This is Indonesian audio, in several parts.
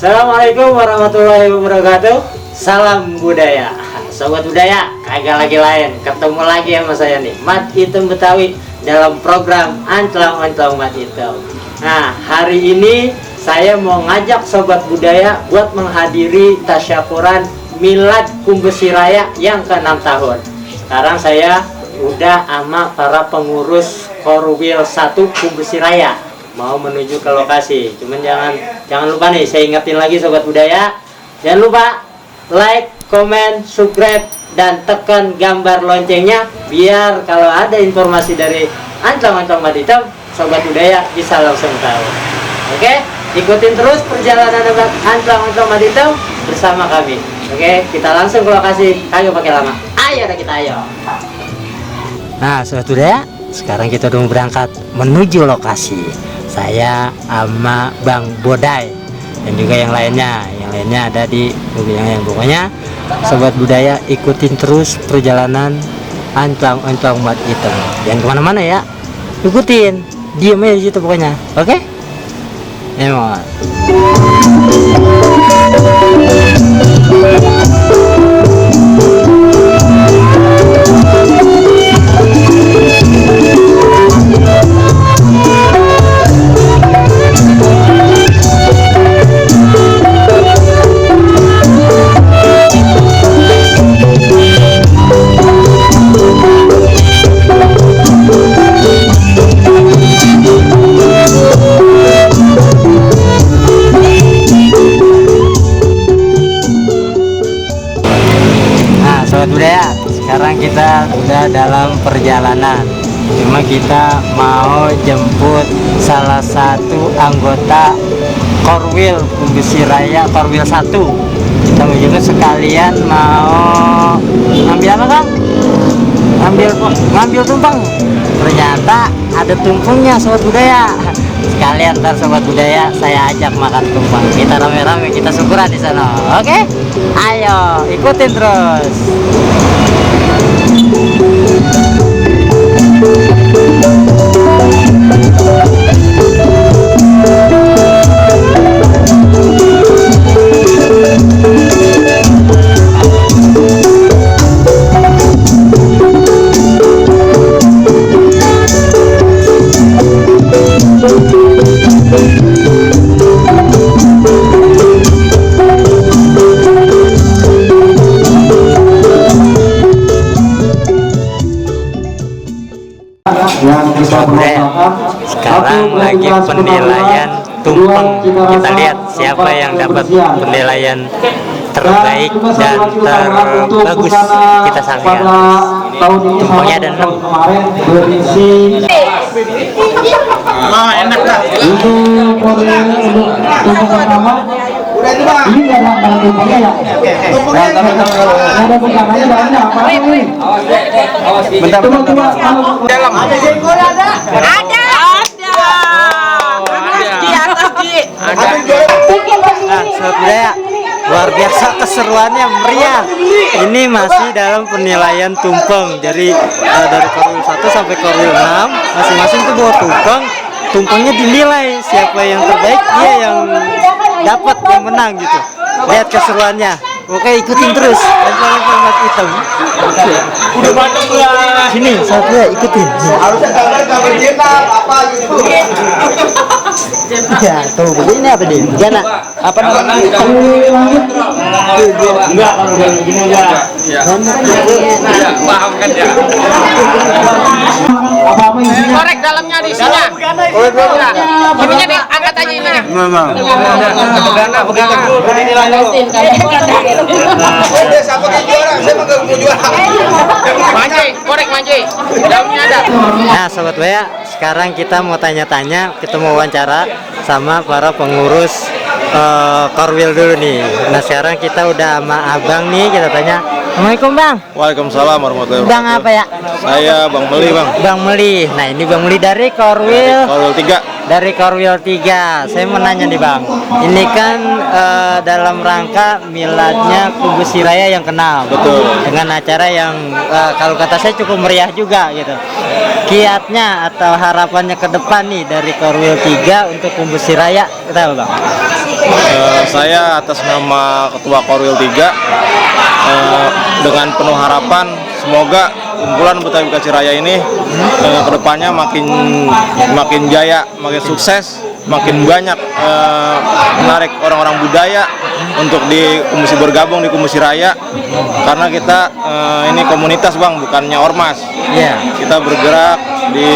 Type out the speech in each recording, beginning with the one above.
Assalamualaikum warahmatullahi wabarakatuh. Salam budaya. Sobat budaya, kagak lagi lain, ketemu lagi sama saya nih, Mat Hitam Betawi, dalam program Anclang-Anclang Mat Hitam. Nah, hari ini saya mau ngajak sobat budaya buat menghadiri tasyakuran Milad Kumbesi Raya yang ke-6 tahun. Sekarang saya udah sama para pengurus Korwil 1 Kumbesi Raya mau menuju ke lokasi. Cuman jangan lupa nih, saya ingetin lagi sobat budaya, jangan lupa like, komen, subscribe, dan tekan gambar loncengnya biar kalau ada informasi dari Anclang-Anclang Mat Hitam, sobat budaya bisa langsung tahu. Oke, ikutin terus perjalanan Anclang-Anclang Mat Hitam bersama kami. Oke, kita langsung ke lokasi, kagak pakai lama. Ayo kita ayo. Nah, sobat budaya, sekarang kita udah berangkat menuju lokasi. Saya sama Bang Bodai dan juga yang lainnya ada di mobil yang pokoknya sobat budaya ikutin terus perjalanan Anclang-Anclang Mat Hitam. Jangan kemana-mana ya, ikutin, diem aja di situ pokoknya. Oke? Emang. Budaya, sekarang kita udah dalam perjalanan. Cuma kita mau jemput salah satu anggota Korwil Kumbesi Raya Korwil 1. Kita mau juga sekalian mau ngambil apa, Kang? Ngambil tumpeng. Ternyata ada tumpengnya sobat budaya. Sekalian ntar sobat budaya saya ajak makan tumpeng. Kita rame-rame, kita syukuran di sana. Oke? Ayo, ikutin terus. Sekarang lagi penilaian tumpeng. Kita lihat siapa yang dapat penilaian terbaik dan terbagus. Kita saksikan. Tumpengnya ada 6. Enak dah. Tumpeng pertama. Ini nggak ada barang tumpengnya ya? Ada bukannya barangnya apa ini? Bentar. Dalam. Ada. Nah, sobat budaya, luar biasa keseruannya, meriah. Ini masih dalam penilaian tumpeng. Jadi dari Korwil 1 sampai Korwil 6 masing-masing tuh bawa tumpeng. Tumpengnya dinilai siapa yang terbaik, dia yang dapat, yang menang gitu. Lihat keseruannya. Oke, ikutin terus Anclang-Anclang Mat Hitam. Udah banyak lah. Sini, sobat budaya, ikutin. Harusnya gambar jenderal apa gitu. Ya, tuh begini apa dia? Jana. Apa namanya? Enggak, kalau begini enggak. Ya. Paham kan ya? Apa-apa isinya? Korek dalamnya di sini. Ininya diangkat aja ininya. Memang. Pegangan. Ini lanjutin kan. Siapa yang juara? Saya enggak mau juara. Manji, korek manji. Dalamnya ada. Nah, sobat budaya, sekarang kita mau tanya-tanya, kita mau wawancara sama para pengurus Korwil dulu nih. Nah, sekarang kita udah sama abang nih, kita tanya. Assalamualaikum Bang. Waalaikumsalam warahmatullahi wabarakatuh. Bang apa ya? Saya Bang Meli, Bang. Bang Meli. Nah, ini Bang Meli dari Korwil 3. Dari Korwil 3. Saya mau nanya nih Bang, ini kan dalam rangka miladnya Kumbesi Raya yang ke-6. Betul. Dengan acara yang kalau kata saya cukup meriah juga gitu. Kiatnya atau harapannya ke depan nih dari Korwil 3 untuk Kumbesi Raya, kita apa Bang? Saya atas nama Ketua Korwil 3 dengan penuh harapan semoga kumpulan Betawi Bekasi Raya ini kedepannya makin jaya, makin sukses, makin banyak menarik orang-orang budaya untuk bergabung di Kumpusi Raya, karena kita ini komunitas Bang, bukannya ormas. Iya. Kita bergerak di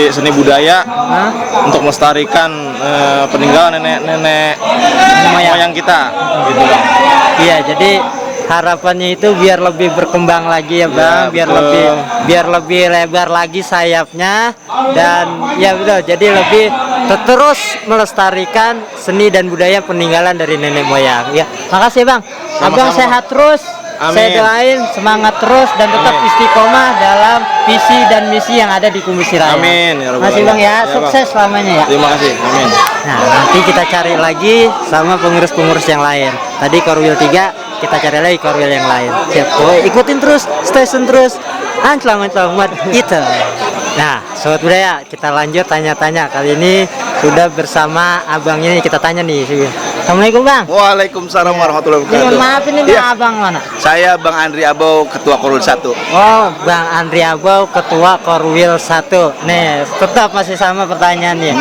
seni budaya untuk melestarikan peninggalan nenek-nenek moyang kita, gitu Bang. Iya, jadi harapannya itu biar lebih berkembang lagi ya Bang, Ya, biar lebih lebar lagi sayapnya, dan ya betul, jadi lebih terus melestarikan seni dan budaya peninggalan dari nenek moyang. Ya, makasih Bang. Abang Sama-sama. sehat terus. Amin. Saya doain semangat terus dan tetap Amin. istiqomah dalam visi dan misi yang ada di Kumpusi Raya. Amin, ya Rabbal Makasih Bang ya, Alamin. Ya, sukses selamanya ya. Terima kasih, amin. Nah, nanti kita cari lagi sama pengurus-pengurus yang lain. Tadi Korwil 3, kita cari lagi Korwil yang lain. Siap, boy. Ikutin terus, stay tune terus. Anclang mat itu. Nah, sobat budaya, kita lanjut tanya-tanya. Kali ini sudah bersama abang ini, kita tanya nih. Assalamualaikum Bang. Waalaikumsalam warahmatullahi Ini wabarakatuh. mohon maaf ini Bang, Iya. abang mana? Saya Bang Andri Abau, Ketua Korwil 1. Oh, Bang Andri Abau, Ketua Korwil 1. Nih, tetap masih sama pertanyaannya.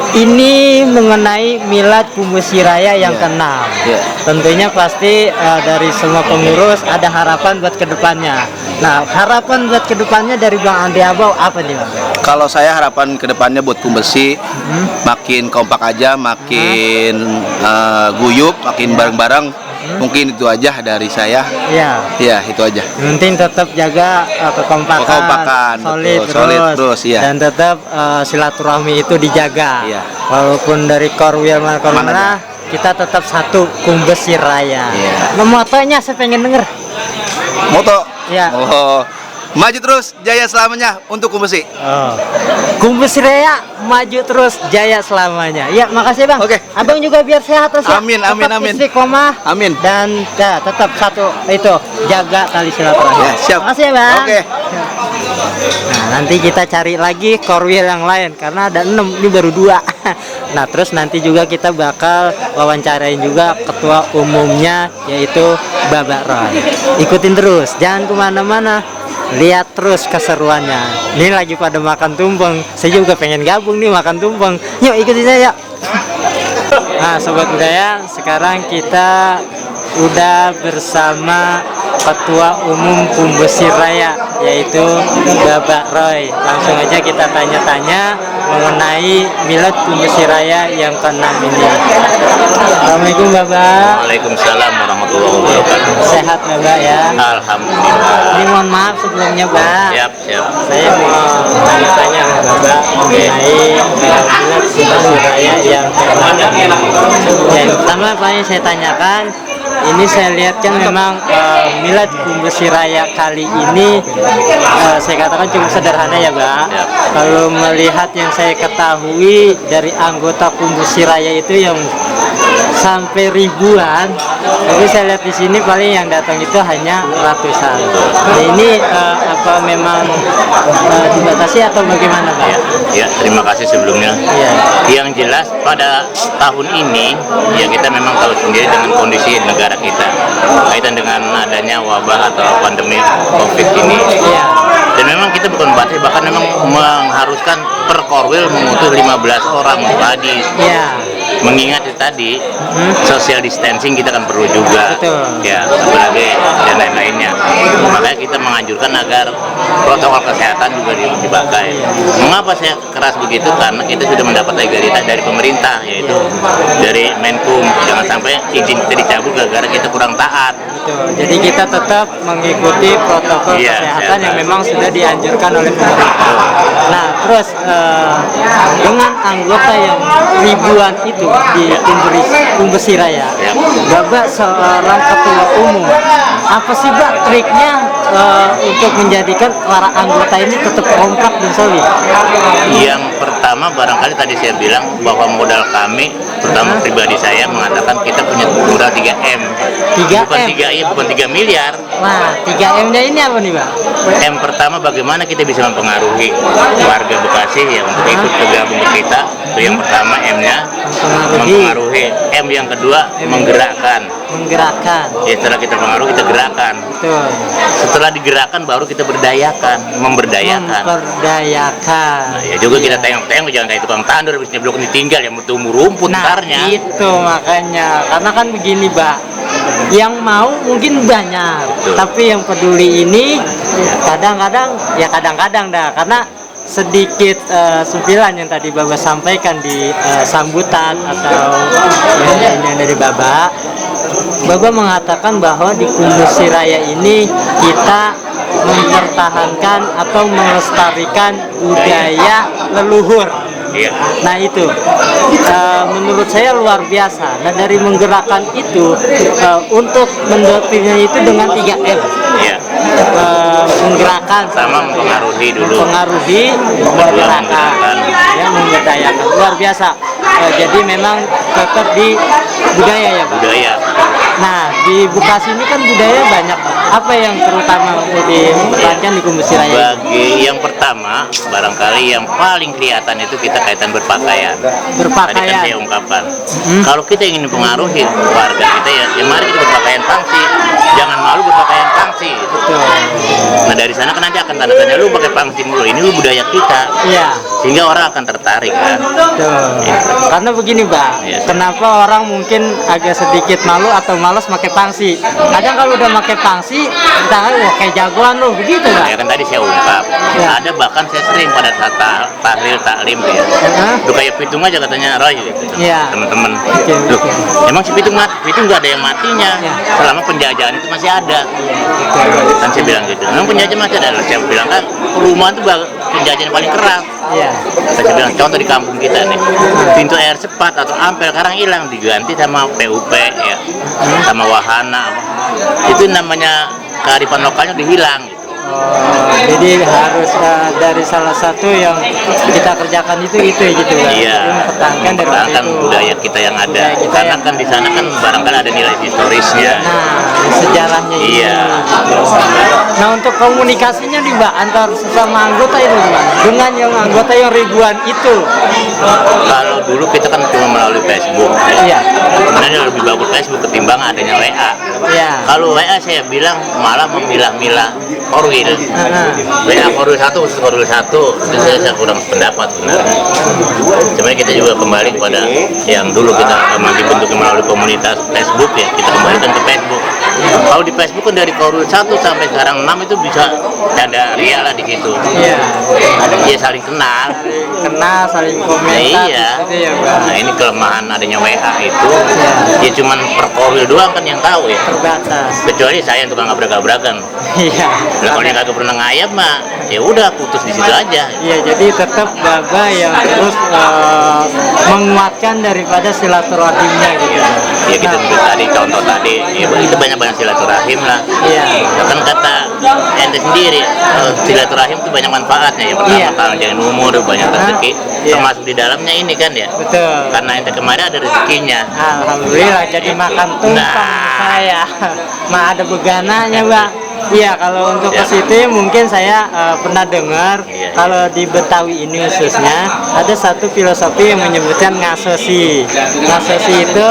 Ini mengenai milad Kumpusi Raya yang ke-6. Iya. Tentunya pasti dari semua pengurus ada harapan buat kedepannya. Nah, harapan buat kedepannya dari Bang Andri Abau apa nih Bang? Kalau saya harapan kedepannya buat Kumbesi makin kompak aja, makin guyup, makin bareng-bareng. Mungkin itu aja dari saya. Iya. Ya, itu aja. Yang penting tetap jaga kekompakan, Kekompakan, solid, betul, solid terus, iya. dan tetap silaturahmi itu dijaga. Iya. Walaupun dari Korwil Mana mana, kita tetap satu Kumpusi Raya. Iya. Nah, motonya saya pengen denger. Moto. Iya. Oh, maju terus, jaya selamanya untuk Kumbesi. Oh. Kumpusi Raya maju terus, jaya selamanya. Ya, makasih Bang. Oke. Abang juga biar sehat terus ya. Amin, amin, Tetap amin. istiqomah. Amin. Dan ya, tetap satu itu, jaga tali silaturahmi. Ya, siap. Makasih ya Bang. Oke. Nah, nanti kita cari lagi Korwil yang lain karena ada 6, ini baru 2. Nah, terus nanti juga kita bakal wawancarain juga ketua umumnya, yaitu Babak Roy. Ikutin terus, jangan kemana-mana, lihat terus keseruannya. Ini lagi pada makan tumpeng, saya juga pengen gabung nih makan tumpeng. Yuk ikutin saya. Nah, sobat budaya, sekarang kita udah bersama Ketua Umum Kumpusi Raya, yaitu Babak Roy. Langsung aja kita tanya-tanya mengenai milad Kumpusi Raya yang ke-6 ini. Assalamualaikum Babak. Waalaikumsalam warahmatullahi wabarakatuh. Sehat Babak ya. Alhamdulillah. Ini mohon maaf sebelumnya Bang. Siap, siap. Saya mau tanya-tanya sama Babak mengenai milad Kumpusi Raya yang ke-6. Yang pertama paling saya tanyakan, ini saya lihat kan memang milad Kumpusi Raya kali ini saya katakan cukup sederhana ya Bang. Ya. Kalau melihat yang saya ketahui dari anggota Kumpusi Raya itu yang sampai ribuan, tapi saya lihat di sini paling yang datang itu hanya ratusan. Nah, ini apa memang dibatasi atau bagaimana Pak? Ya, terima kasih sebelumnya. Iya. Yang jelas pada tahun ini ya kita memang tahu sendiri dengan kondisi negara kita kaitan dengan adanya wabah atau pandemi COVID ini. Iya. Dan memang kita bukan batasi, bahkan memang mengharuskan per Korwil mengutus 15 orang hadis. Iya. Mengingat itu tadi social distancing kita kan perlu juga. Betul. Ya, apalagi dan lain-lainnya. Makanya kita menganjurkan agar protokol kesehatan juga dipakai. Mengapa saya keras begitu? Karena kita sudah mendapat legalitas dari pemerintah, yaitu dari Menkum. Jangan sampai izin kita dicabut gara-gara kita kurang taat. Betul. Jadi kita tetap mengikuti protokol Iya, kesehatan yang kesehatan. memang sudah dianjurkan oleh pemerintah. Nah, terus dengan anggota yang ribuan itu di Kumpusi Raya, Ya. Babak seorang ketua umum, apa sih Bak triknya untuk menjadikan para anggota ini tetap kompak dan solid? Yang pertama pertama barangkali tadi saya bilang bahwa modal kami, terutama pribadi saya mengatakan kita punya modal 3M. 3M? Bukan 3 miliar. Nah, 3M-nya ini apa nih, Pak? M pertama bagaimana kita bisa mempengaruhi warga Bekasi yang untuk ikut bergabung ke kita. Itu yang pertama M-nya, mempengaruhi. M yang kedua menggerakkan. Ya, setelah kita pengaruhi kita gerakan. Betul. Setelah digerakkan baru kita berdayakan, memberdayakan. Nah, ya juga kita tengok-tengok jangan kayak tukang tandur habis nyeblok ditinggal yang tumbuh rumput ntarnya. Itu makanya, karena kan begini, Pak. Yang mau mungkin banyak, Betul. tapi yang peduli ini kadang-kadang dah, karena sedikit sentilan yang tadi Bapak sampaikan di sambutan atau yang dari Bapak mengatakan bahwa di Kumbusi Raya ini kita mempertahankan atau melestarikan budaya leluhur. Iya. Nah itu menurut saya luar biasa. Nah dari menggerakkan itu untuk mendoktrinnya itu dengan 3M. Iya. Menggerakkan Sama mempengaruhi dulu. menggerakkan, ya, memberdayakan. Luar biasa. Jadi memang tetap di budaya ya, Pak. Budaya. Nah di Bekasi ini kan budaya banyak. Apa yang terutama untuk dipertahankan di Kumbusi Raya? Bagi yang pertama, barangkali yang paling kelihatan itu kita kaitan berpakaian. Tadi kan saya ungkapkan. Kalau kita ingin mempengaruhi warga kita ya mari kita berpakaian pangsi. Jangan malu berpakaian pangsi. Betul. Nah dari sana kan nanti akan tanda tanya lu pakai pangsi mulu. Ini lu budaya kita. Iya. Sehingga orang akan tertarik kan. Betul. Karena begini, Pak. Iya. Kenapa orang mungkin agak sedikit malu atau malas pakai pangsi? Kadang kalau udah pakai pangsi, kita kan wah kayak jagoan lo, begitu, Pak. Ya kan tadi saya ungkap. Ya. Ada bahkan saya sering pada saat tahlil taklim ya. Tuh kayak pitung aja katanya Roy gitu. Iya. Teman-teman. Oke, Loh, oke. emang si pitung mati? Pitung nggak ada yang matinya. Iya. Selama penjajahan itu masih ada. Kan saya bilang gitu. Memang penjajah masih ada. Saya bilang kan perumahan itu penjajahan yang paling keras. Iya. Saya bilang contoh di kampung kita nih, pintu air cepat atau ampel sekarang hilang diganti sama PUP ya, sama wahana. Itu namanya kearifan lokalnya dihilang. Gitu. Jadi harus dari salah satu yang kita kerjakan itu gitu kan. Iya, Mempertahankan dari waktu mempertahankan itu. budaya kita yang ada. Budaya kita Karena yang kan di sana kan barangkali ada nilai historisnya. Nah, sejarahnya ini. Iya. Nah, untuk komunikasinya nih, Mbak, antar sesama anggota itu gimana? Dengan yang anggota yang ribuan itu. Kalau dulu kita kan cuma melalui Facebook. Iya. Sebenarnya lebih bagus Facebook ketimbang adanya WA. Iya. Kalau WA saya bilang malah memilah-milah korwil. WA korwil 1 khusus korwil 1 itu saya kurang pendapat sebenarnya. Sebenarnya kita juga kembali kepada yang dulu kita masih bentuknya melalui komunitas Facebook ya, kita kembalikan ke Facebook. Kalau di Facebook kan dari korwil 1 sampai sekarang 6 itu bisa canda ria lah di situ. Iya. Dia saling kenal. Saling komentar. Iya. Gitu ya, Mbak. Nah ini kelemahan adanya WA itu. Ya cuman per korwil doang kan yang tahu ya. Terbatas. Kecuali saya yang tukang abrak-abrakan. Iya. Nah kalau yang kagak pernah ngayap mah, ya udah putus di situ aja. Iya, jadi tetap Baba yang terus menguatkan daripada silaturahimnya gitu. Ya kita Nah, juga tadi contoh tadi, ya itu banyak-banyak silaturahim lah. Iya. Kan kata ente sendiri, silaturahim itu banyak manfaatnya. Yang pertama Iya. panjang umur, banyak rezeki. Iya. Termasuk di dalamnya ini kan ya. Betul. Karena ente kemarin ada rezekinya. Alhamdulillah jadi makan tumpang Nah. saya. Mah ada begananya, Bang. Iya, kalau untuk ke situ mungkin saya pernah dengar Iya, kalau di Betawi ini khususnya ada satu filosofi yang menyebutkan ngasosi. Ngasosi itu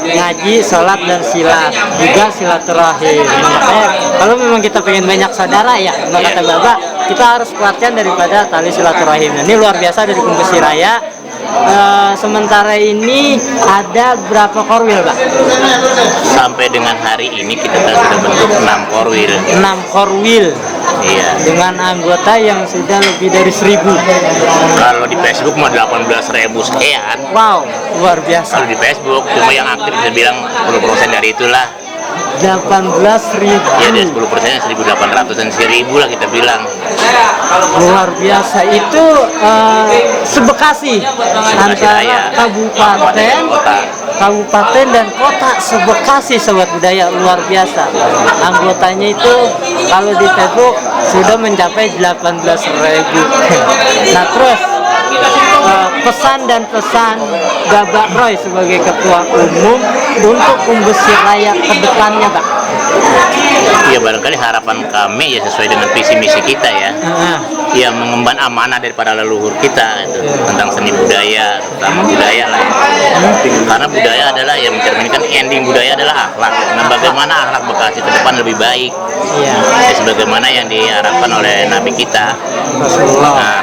ngaji, sholat dan silat, juga silaturahim. Nah, makanya kalau memang kita pengen banyak saudara ya, nah kata Bapak, kita harus kuatkan daripada tali silaturahim. Ini luar biasa dari Kumbusi Raya. Sementara ini ada berapa korwil, Pak? Sampai dengan hari ini kita sudah bentuk 6 korwil. 6 korwil Iya. dengan anggota yang sudah lebih dari 1000. Kalau di Facebook mah 18.000 sekian. Wow, luar biasa. Kalau di Facebook cuma yang aktif bisa bilang 10% dari itulah. 18.000. Ya dia 10%-nya 1.800-an 1.000 lah kita bilang. Luar biasa. Itu sebekasi antara Raya. kabupaten kabupaten dan kota sebekasi, sobat budaya, luar biasa. Anggotanya itu kalau di Facebook sudah mencapai 18.000. Nah terus pesan dan pesan Bapak Roy sebagai Ketua Umum untuk Kumbesi Raya ke depannya, Pak? Ya barangkali harapan kami ya sesuai dengan visi misi kita ya. Ya mengemban amanah daripada leluhur kita itu tentang seni budaya, terutama budaya lah. Karena budaya adalah yang mencerminkan ending budaya adalah akhlak. Nah, bagaimana akhlak Bekasi ke depan lebih baik? Ya, sebagaimana yang diharapkan oleh Nabi kita Rasulullah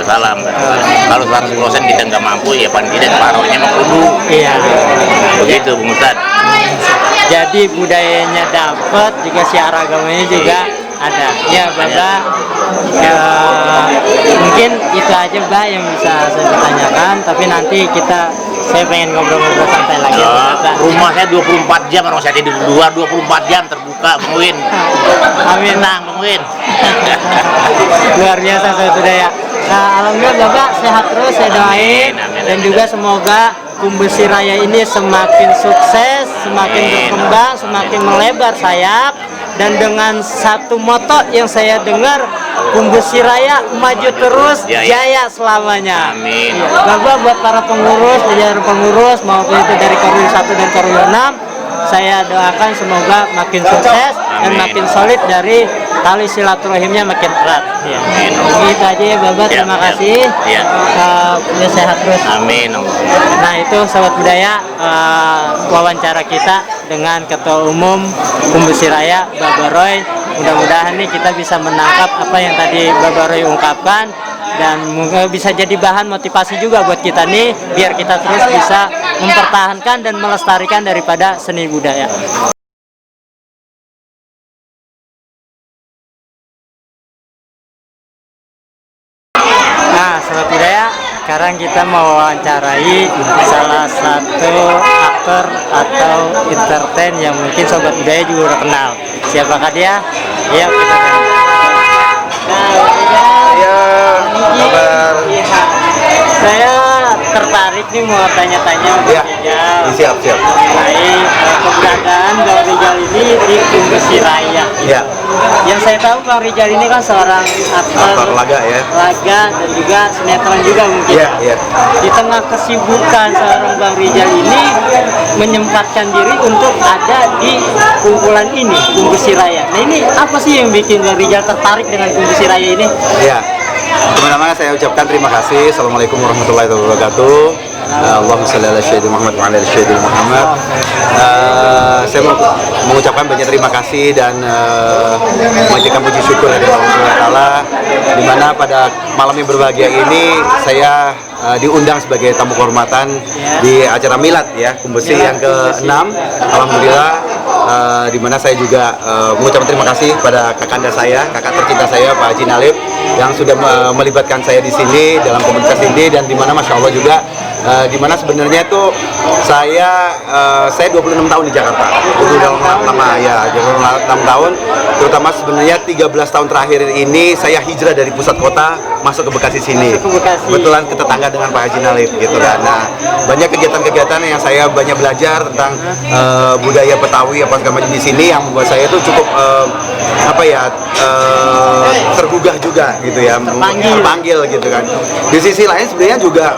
SAW. Kalau 100% kita nggak mampu ya paling tidak paruhnya mengkudu. Iya. Begitu Bung Ustad. Jadi budayanya dapat, juga siar agamanya juga ada. Ya, Bapak. Mungkin itu aja, Mbak, yang bisa saya tanyakan. Tapi nanti saya pengen ngobrol-ngobrol santai lagi. Rumah saya 24 jam, orang saya tidur di luar 24 jam terbuka, Bang Win. Amin. Tenang, Bang Win. Luar biasa, sudah ya. Nah, alhamdulillah Bapak sehat terus, saya doain. Dan juga semoga Kumbesi Raya ini semakin sukses, semakin berkembang, semakin melebar sayap. Dan dengan satu moto yang saya dengar, Kumbesi Raya maju terus, jaya selamanya. Amin. Bapak, buat para pengurus, jajaran pengurus maupun itu dari Korwil 1 dan Korwil 6, saya doakan semoga makin sukses dan makin solid, dari tali silaturahimnya makin erat. Ya. Gitu aja ya Bapak, terima kasih. Ya. Sehat terus. Amin. Nah, itu Sobat Budaya, wawancara kita dengan Ketua Umum Kumbesi Raya Bapak Roy. Mudah-mudahan nih kita bisa menangkap apa yang tadi Bapak Roy ungkapkan, dan bisa jadi bahan motivasi juga buat kita nih, biar kita terus bisa mempertahankan dan melestarikan daripada seni budaya. Nah, Sobat Budaya, sekarang kita mau wawancarai salah satu aktor atau entertain yang mungkin Sobat Budaya juga udah kenal. Siapakah dia? Yuk kita kenal. Kabar. Saya tertarik nih mau tanya-tanya Ya, siap. mengenai keberadaan Bang Rijal ini di Kumbesi Raya. Ya. Yang saya tahu Bang Rijal ini kan seorang aktor laga ya. Laga dan juga sinetron juga mungkin. Iya. Di tengah kesibukan seorang Bang Rijal ini menyempatkan diri untuk ada di kumpulan ini, Kumbesi Raya. Nah, ini apa sih yang bikin Bang Rijal tertarik dengan Kumbesi Raya ini? Iya. Pertama-tama saya ucapkan terima kasih. Assalamualaikum warahmatullahi wabarakatuh. Allahumma shalli ala sayyidina Muhammad wa ala ali sayyidina Muhammad. Saya mau mengucapkan banyak terima kasih dan mengucapkan puji syukur dari Allah Subhanahu wa taala, di mana pada malam yang berbahagia ini saya diundang sebagai tamu kehormatan di acara milad ya Kumbesi yang ke-6. Alhamdulillah, di mana saya juga mengucapkan terima kasih pada kakanda saya, kakak tercinta saya Pak Haji Nalib, yang sudah melibatkan saya di sini dalam komunitas ini, dan di mana Masya Allah juga di mana sebenarnya itu saya 26 tahun di Jakarta. Itu udah lama ya, 26 tahun. Terutama sebenarnya 13 tahun terakhir ini saya hijrah dari pusat kota masuk ke Bekasi sini. Kebetulan ketetangga dengan Pak Haji Nalib gitu kan. Nah, banyak kegiatan-kegiatan yang saya banyak belajar tentang budaya Betawi apa segala macam di sini, yang membuat saya itu cukup tergugah juga gitu ya, terpanggil gitu kan. Di sisi lain sebenarnya juga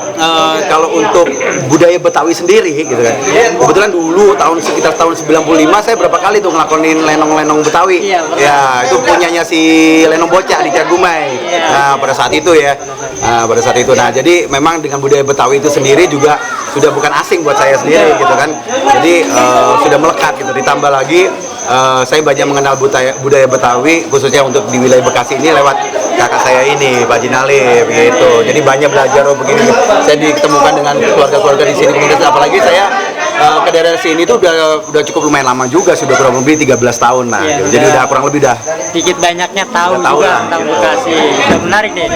kalau untuk budaya Betawi sendiri gitu kan, kebetulan dulu sekitar tahun 95 saya berapa kali tuh ngelakonin lenong-lenong Betawi. Ya, itu punyanya si Lenong Bocah di Cagumai. Nah, pada saat itu ya, nah jadi memang dengan budaya Betawi itu sendiri juga sudah bukan asing buat saya sendiri gitu kan. Jadi sudah melekat gitu. Ditambah lagi saya banyak mengenal budaya Betawi khususnya untuk di wilayah Bekasi ini lewat kakak saya ini Pak Haji Nalib gitu. Jadi banyak belajar begini. Saya ditemukan dengan keluarga-keluarga di sini, apalagi saya ke daerah sini tuh udah cukup lumayan lama juga, sudah kurang lebih 13 tahun lah. Gitu. Jadi udah kurang lebih dikit banyaknya tahu juga tentang Bekasi. Udah menarik nih.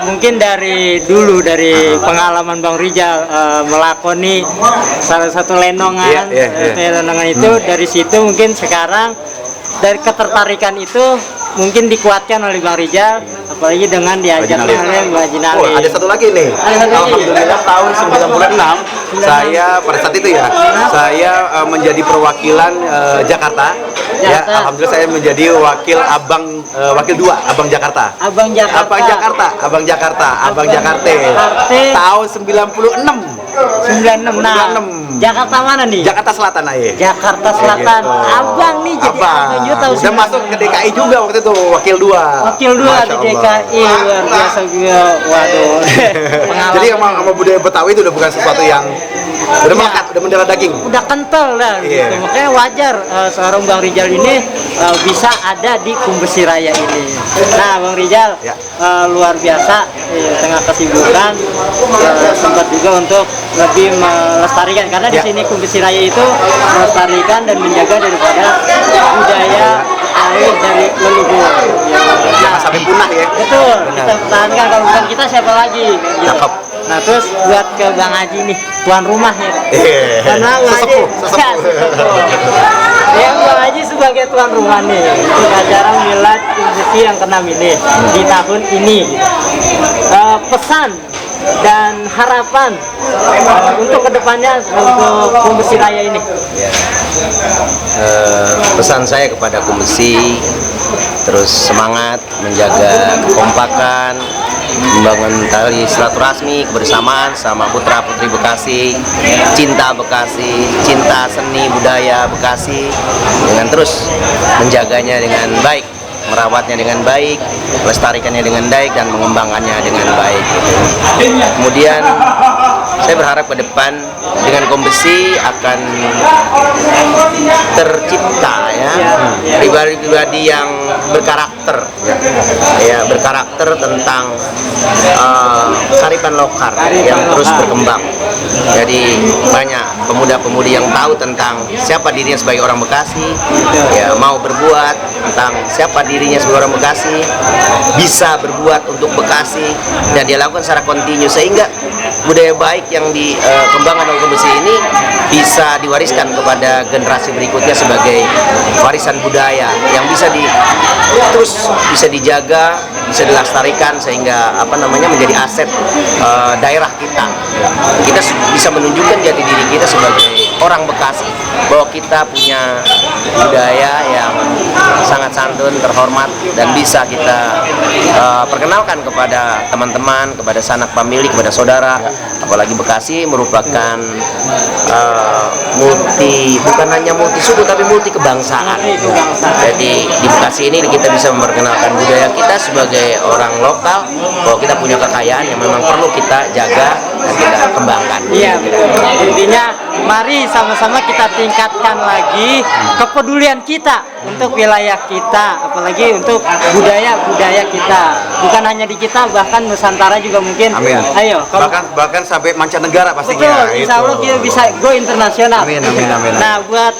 Mungkin dari pengalaman Bang Rijal melakoni salah satu lenongan, lenongan itu dari situ mungkin sekarang dari ketertarikan itu mungkin dikuatkan oleh Bang Rijal, apalagi dengan diajarkan oleh Mbak Haji Nalib. Ada satu lagi nih. Alhamdulillah tahun 96 Saya pada saat itu ya, saya menjadi perwakilan Jakarta. Ya, Jakarta. alhamdulillah saya menjadi wakil 2 Abang Jakarta. Abang Jakarta. Abang Jakarta. Jakarta. Tahun 96. 96. Nah, 96. Jakarta mana nih? Jakarta Selatan aja. Jakarta Selatan. Gitu. Abang nih jadi abang juga tahu Udah masuk ke DKI juga waktu itu wakil 2. Wakil 2 di DKI, luar biasa juga. Waduh. Pengalaman. Jadi sama budaya Betawi itu udah bukan sesuatu yang udah melekat, udah mendarah daging. Udah kental lah gitu. Iya. Makanya wajar seorang Bang Rijal ini bisa ada di Kumbesi Raya ini. Nah, Bang Rijal Ya. luar biasa tengah kesibukan sempat juga untuk lebih melestarikan karena di Ya. sini Kumbesi Raya itu melestarikan dan menjaga daripada budaya air dari leluhur. Jangan sampai punah ya. Betul, Benar. kita pertahankan, kalau bukan kita siapa lagi? Gitu. Cakep. Nah terus buat ke Bang Haji nih, tuan rumah ya. Iya. Karena Bang Haji, Sesepuh. Ya, sesepuh. Ya, Bang Haji sebagai tuan rumah nih untuk acara Milad Kumbesi yang ke-6 ini di tahun ini. Pesan dan harapan untuk kedepannya untuk Kumbesi Raya ini. Pesan saya kepada Kumbesi terus semangat menjaga kekompakan, membangun tali silaturahmi kebersamaan sama putra putri Bekasi, cinta Bekasi, cinta seni budaya Bekasi, dengan terus menjaganya dengan baik, merawatnya dengan baik, melestarikannya dengan baik, dan mengembangkannya dengan baik. Kemudian saya berharap ke depan dengan Kumbesi akan tercipta ya pribadi-pribadi yang berkarakter, ya berkarakter tentang kearifan lokal yang terus berkembang. Jadi banyak pemuda-pemudi yang tahu tentang siapa dirinya sebagai orang Bekasi, ya mau berbuat tentang siapa dirinya sebagai orang Bekasi, bisa berbuat untuk Bekasi, dan dia lakukan secara kontinu sehingga budaya baik yang dikembangkan oleh Kumbesi ini bisa diwariskan kepada generasi berikutnya sebagai warisan budaya yang bisa terus bisa dijaga, bisa dilestarikan sehingga menjadi aset daerah kita. Kita bisa menunjukkan jati diri kita sebagai orang Bekasi bahwa kita punya budaya yang sangat santun, terhormat, dan bisa kita perkenalkan kepada teman-teman, kepada sanak famili, kepada saudara. Apalagi Bekasi merupakan bukan hanya multi suku tapi multi kebangsaan. Jadi di Bekasi ini kita bisa memperkenalkan budaya kita sebagai orang lokal, bahwa kita punya kekayaan yang memang perlu kita jaga dan kita kembangkan. Iya, intinya mari sama-sama kita tingkatkan lagi kepedulian kita untuk wilayah kita, apalagi untuk budaya-budaya kita. Bukan hanya di kita, bahkan Nusantara juga mungkin. Amin. Ayo, kalau Bahkan sampai mancanegara pastinya. betul, insya Allah kita bisa go internasional. Amin, amin, amin. Nah, buat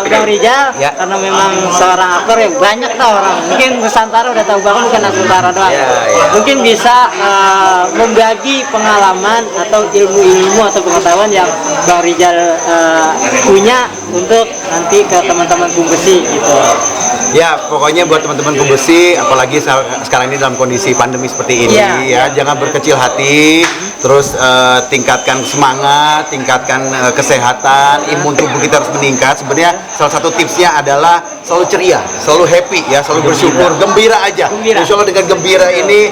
Bang Rijal, Ya. karena memang seorang aktor yang banyak tau orang, mungkin Nusantara udah tahu, bahkan bukan Nusantara doang. Ya, ya. Mungkin bisa membagi pengalaman atau ilmu-ilmu atau pengetahuan yang Bang Rijal punya untuk nanti ke teman-teman Kumbesi gitu. Ya, pokoknya buat teman-teman Kumbesi, apalagi sekarang ini dalam kondisi pandemi seperti ini, Iya. ya jangan berkecil hati, terus tingkatkan semangat, tingkatkan kesehatan, imun tubuh kita harus meningkat. Sebenarnya salah satu tipsnya adalah selalu ceria, selalu happy, ya selalu bersyukur, gembira aja. Gembira. Insya Allah dengan gembira ini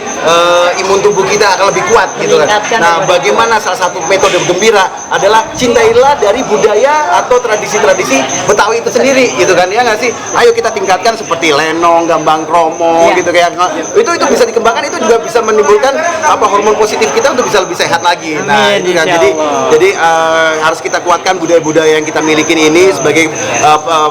imun tubuh kita akan lebih kuat, gitu kan. Meningkatkan Nah, daripada- bagaimana salah satu metode gembira adalah cintailah dari budaya atau tradisi-tradisi Betawi itu sendiri, gitu kan, ya nggak sih? Ayo kita tingkatkan seperti lenong, gambang kromo, Iya. gitu kayak itu bisa dikembangkan, itu juga bisa menimbulkan hormon positif kita untuk bisa lebih sehat lagi. Nah, Amin, itu kan. insya Allah. Jadi harus kita kuatkan budaya-budaya yang kita miliki ini sebagai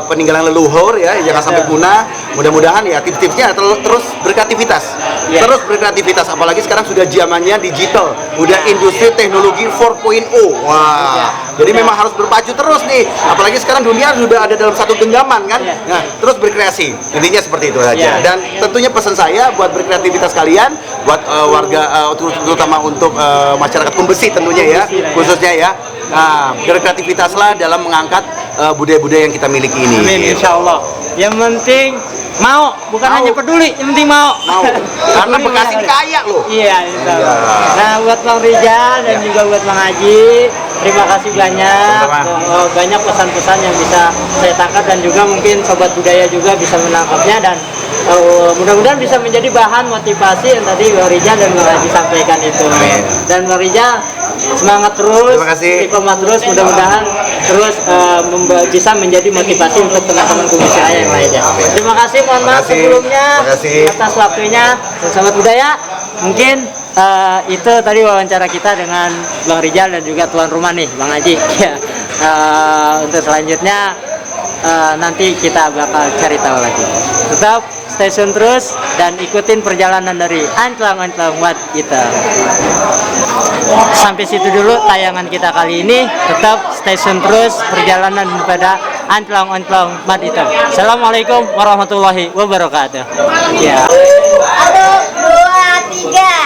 peninggalan leluhur, ya, jangan sampai punah. Mudah-mudahan ya tips-tipsnya terus berkreativitas. Iya. Terus berkreativitas, apalagi sekarang sudah zamannya digital, udah industri teknologi 4.0. Wah. Jadi memang harus berpacu terus nih. Apalagi sekarang dunia sudah ada dalam satu genggaman kan. Iya. Nah, terus berkreasi. Intinya seperti itu saja. Iya. Dan tentunya pesan saya buat berkreativitas kalian, buat warga terutama untuk masyarakat Kumbesi tentunya ya, Kumbesi lah ya. khususnya ya. Nah, berkreativitaslah dalam mengangkat budaya-budaya yang kita miliki ini. Amin, insya Allah. Yang penting mau, bukan hanya peduli, yang penting mau. Karena Bekasi kaya loh. Iya, itu. Nah, buat Bang Rijal dan juga buat Bang Haji, terima kasih banyak. Banyak pesan-pesan yang bisa saya tangkap dan juga mungkin sobat budaya juga bisa menangkapnya dan mudah-mudahan bisa menjadi bahan motivasi yang tadi Bang Rijal dan Bang Haji sampaikan itu. Amin. Dan Bang Rijal semangat terus, Terima kasih. istiqomah terus, mudah-mudahan terus bisa menjadi motivasi untuk teman-teman Komisi Raya yang lainnya. Terima kasih, mohon maaf kasih. sebelumnya Terima kasih. atas waktunya. Sobat budaya, mungkin itu tadi wawancara kita dengan Bang Rijal dan juga tuan rumah nih, Bang Haji. Ya, untuk selanjutnya nanti kita bakal cari tahu lagi. Tetap stay tune terus dan ikutin perjalanan dari Anclang-Anclang Wat kita. Sampai situ dulu tayangan kita kali ini. Tetap stay tune terus perjalanan pada Anclang-Anclang Wat kita. Assalamualaikum warahmatullahi wabarakatuh. Ya. 1, 2, 3.